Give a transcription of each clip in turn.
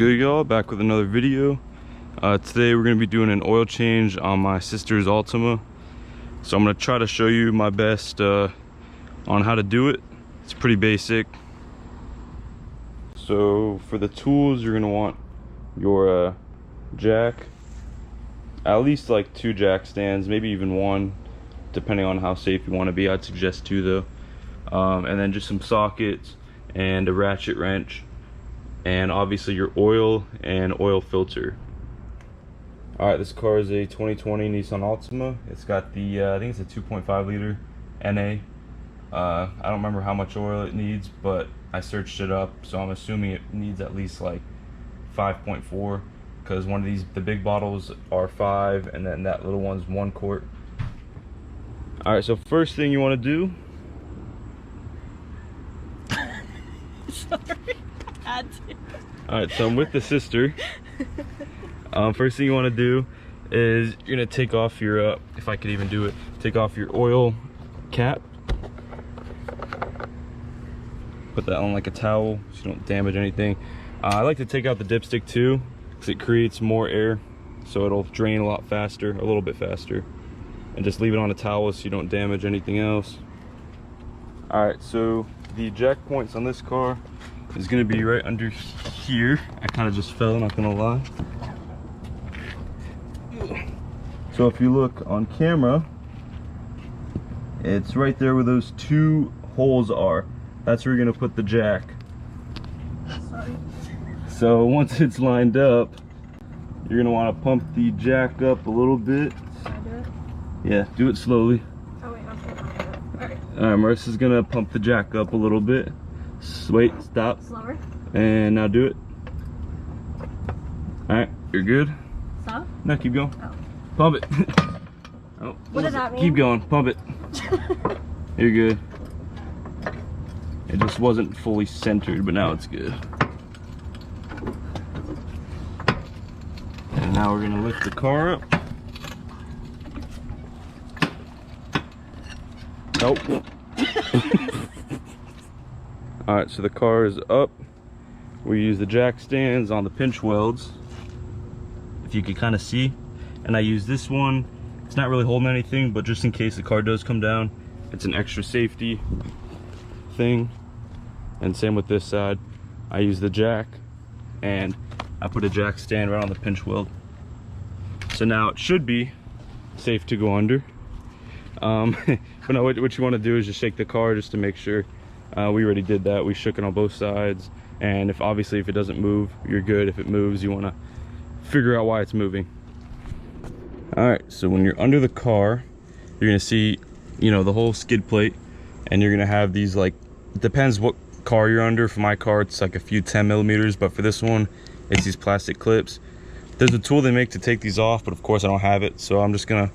good, y'all? Back with another video. Today we're going to be doing an oil change on my sister's Altima. So I'm going to try to show you my best on how to do it. It's pretty basic. So for the tools, you're going to want your jack, at least like 2 jack stands, maybe even 1, depending on how safe you want to be. I'd suggest 2 though. And then just some sockets and a ratchet wrench, and obviously your oil and oil filter. Alright, this car is a 2020 Nissan Altima. It's got the I think it's a 2.5 liter NA. I don't remember how much oil it needs, but I searched it up, so I'm assuming it needs at least like 5.4, because one of these, the big bottles are 5, and then that little one's 1 quart. Alright, so first thing you want to do, sorry, I had to. Alright, so I'm with the sister. First thing you want to do is you're going to take off your, if I could even do it, take off your oil cap. Put that on like a towel so you don't damage anything. I like to take out the dipstick too, because it creates more air, so it'll drain a lot faster, a little bit faster. And just leave it on a towel so you don't damage anything else. Alright, so the jack points on this car is going to be right under here. I kind of just fell, not gonna lie. So if you look on camera, it's right there where those 2 holes are. That's where you're going to put the jack. Sorry. So once it's lined up, you're going to want to pump the jack up a little bit. Can I do it? Yeah, do it slowly. Oh wait, okay. Alright. Alright, Marissa's going to pump the jack up a little bit. Wait, stop. Slower. And now do it. Alright, you're good. Stop? No, keep going. Oh. Pump it. Oh, What does that mean? Keep going, pump it. You're good. It just wasn't fully centered, but now it's good. And now we're gonna lift the car up. Nope. Alright, so the car is up. We use the jack stands on the pinch welds, if you can kind of see. And I use this one. It's not really holding anything, but just in case the car does come down, it's an extra safety thing. And same with this side. I use the jack, and I put a jack stand right on the pinch weld. So now it should be safe to go under. But no, what you want to do is just shake the car just to make sure. We already did that. We shook it on both sides, and if it doesn't move, you're good. If it moves, you want to figure out why it's moving. Alright, so when you're under the car, you're gonna see, you know, the whole skid plate, and you're gonna have these, like, it depends what car you're under. For my car, it's like a few 10 millimeters, but for this one, it's these plastic clips. There's a tool they make to take these off, but of course I don't have it, so I'm just gonna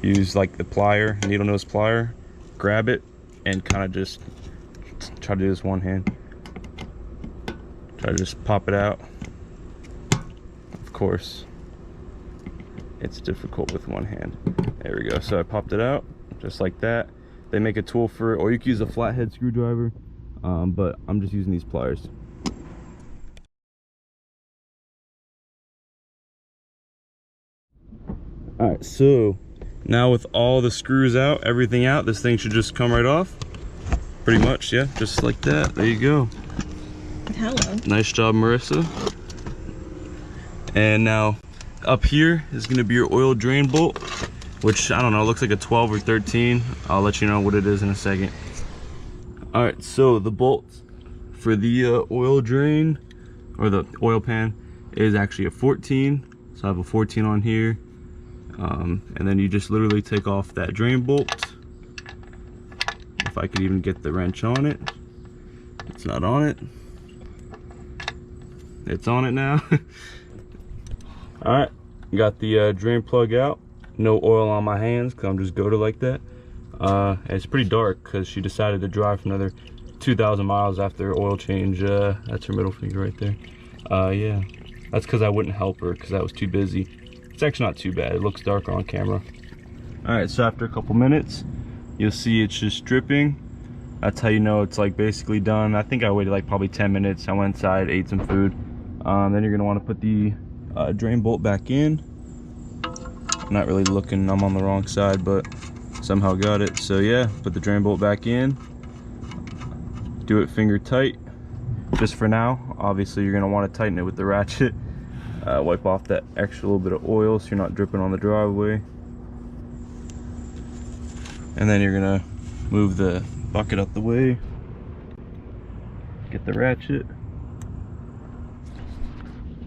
use like the plier, needle nose plier, grab it, and kind of just try to do this one hand. Try to just pop it out. Of course, it's difficult with one hand. There we go. So I popped it out just like that. They make a tool for it, or you can use a flathead screwdriver, but I'm just using these pliers. Alright, so now with all the screws out, everything out, this thing should just come right off. Pretty much, yeah, just like that. There you go. Hello. Nice job, Marissa. And now up here is going to be your oil drain bolt, which I don't know, looks like a 12 or 13. I'll let you know what it is in a second. Alright, so the bolt for the oil drain, or the oil pan, is actually a 14. So I have a 14 on here. And then you just literally take off that drain bolt. If I could even get the wrench on it. It's not on it. It's on it now. Alright, got the drain plug out. No oil on my hands because I'm just goated like that. It's pretty dark because she decided to drive for another 2,000 miles after her oil change. That's her middle finger right there. Yeah, that's because I wouldn't help her because I was too busy. It's actually not too bad. It looks darker on camera. Alright, so after a couple minutes, you'll see it's just dripping. That's how you know it's like basically done. I think I waited like probably 10 minutes. I went inside, ate some food. Then you're gonna want to put the drain bolt back in. I'm not really looking, I'm on the wrong side, but somehow got it. So yeah, put the drain bolt back in. Do it finger tight, just for now. Obviously you're gonna want to tighten it with the ratchet. Wipe off that extra little bit of oil so you're not dripping on the driveway. And then you're gonna move the bucket out the way. Get the ratchet.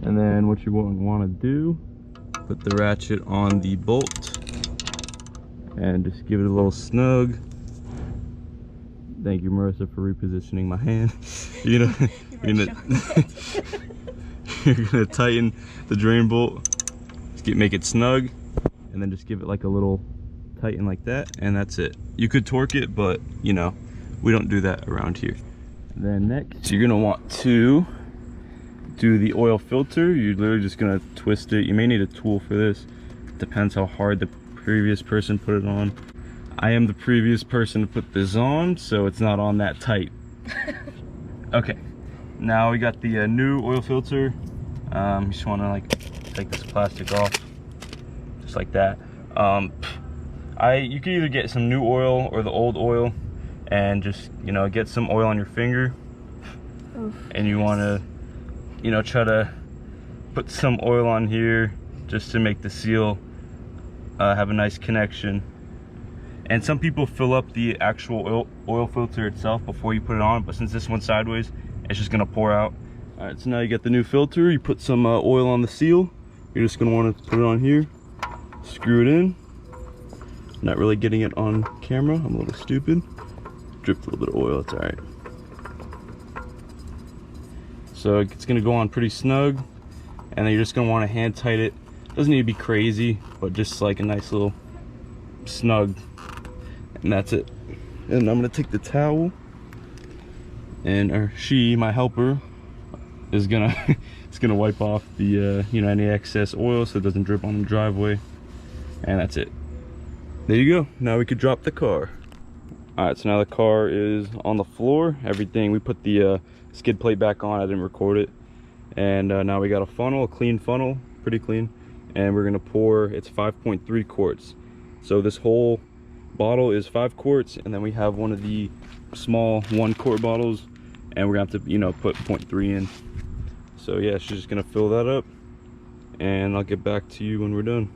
And then what you want to do, put the ratchet on the bolt and just give it a little snug. Thank you, Marissa, for repositioning my hand. You're gonna tighten the drain bolt, just make it snug, and then just give it like a little tighten like that, and that's it. You could torque it, but you know, we don't do that around here. And then next, you're gonna want to do the oil filter. You're literally just gonna twist it. You may need a tool for this. Depends how hard the previous person put it on. I am the previous person to put this on, so it's not on that tight. Okay, now we got the new oil filter. You just want to like take this plastic off, just like that. You can either get some new oil or the old oil, and just, you know, get some oil on your finger. Oof. And you want to, you know, try to put some oil on here just to make the seal have a nice connection. And some people fill up the actual oil filter itself before you put it on, but since this one's sideways, it's just gonna pour out. All right, so now you get the new filter. You put some oil on the seal. You're just gonna want to put it on here, screw it in. Not really getting it on camera, I'm a little stupid. Dripped a little bit of oil, it's all right. So it's gonna go on pretty snug, and then you're just gonna want to hand tight it. Doesn't need to be crazy, but just like a nice little snug, and that's it. And I'm gonna take the towel, and my helper, is gonna wipe off the you know, any excess oil so it doesn't drip on the driveway, and that's it. There you go. Now we could drop the car. All right, so now the car is on the floor. Everything, we put the skid plate back on. I didn't record it. And now we got a funnel, a clean funnel, pretty clean. And we're gonna pour, it's 5.3 quarts. So this whole bottle is 5 quarts, and then we have one of the small 1 quart bottles, and we're gonna have to, you know, put 0.3 in. So yeah, she's just gonna fill that up, and I'll get back to you when we're done.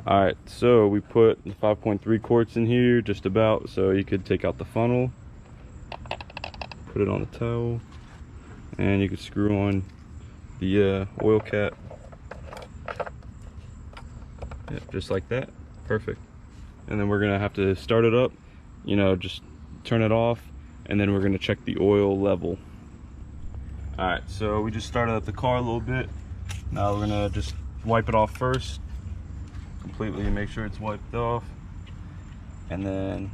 All right, so we put the 5.3 quarts in here, just about, so you could take out the funnel, put it on the towel, and you could screw on the oil cap. Yeah, just like that. Perfect. And then we're gonna have to start it up, you know, just turn it off, and then we're gonna check the oil level. All right, so we just started up the car a little bit. Now we're gonna just wipe it off first, completely, make sure it's wiped off, and then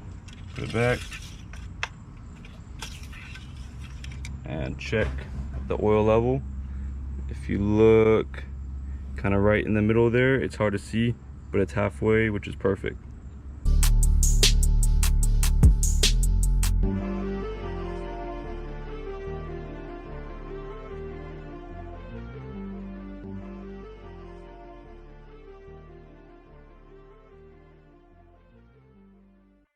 put it back and check the oil level. If you look kind of right in the middle there, it's hard to see, but it's halfway, which is perfect.